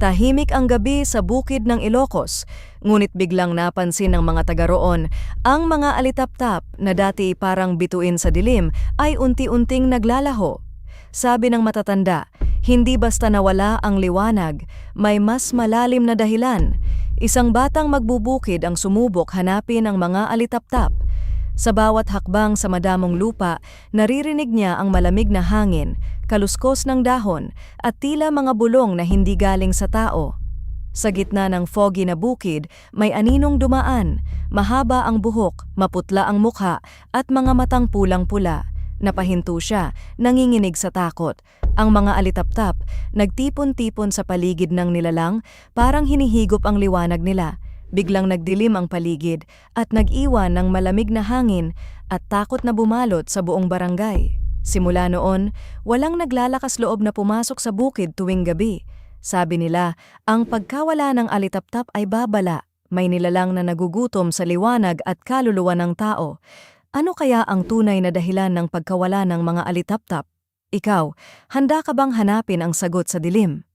Tahimik ang gabi sa bukid ng Ilocos, ngunit biglang napansin ng mga taga roon ang mga alitaptap na dati parang bituin sa dilim ay unti-unting naglalaho. Sabi ng matatanda, hindi basta nawala ang liwanag, may mas malalim na dahilan. Isang batang magbubukid ang sumubok hanapin ang mga alitaptap. Sa bawat hakbang sa madamong lupa, naririnig niya ang malamig na hangin, kaluskos ng dahon, at tila mga bulong na hindi galing sa tao. Sa gitna ng foggy na bukid, may aninong dumaan, mahaba ang buhok, maputla ang mukha, at mga matang pulang-pula. Napahinto siya, nanginginig sa takot. Ang mga alitaptap, nagtipon-tipon sa paligid ng nilalang, parang hinihigop ang liwanag nila. Biglang nagdilim ang paligid at nag-iwan ng malamig na hangin at takot na bumalot sa buong barangay. Simula noon, walang naglalakas loob na pumasok sa bukid tuwing gabi. Sabi nila, ang pagkawala ng alitaptap ay babala, may nilalang na nagugutom sa liwanag at kaluluwa ng tao. Ano kaya ang tunay na dahilan ng pagkawala ng mga alitaptap? Ikaw, handa ka bang hanapin ang sagot sa dilim?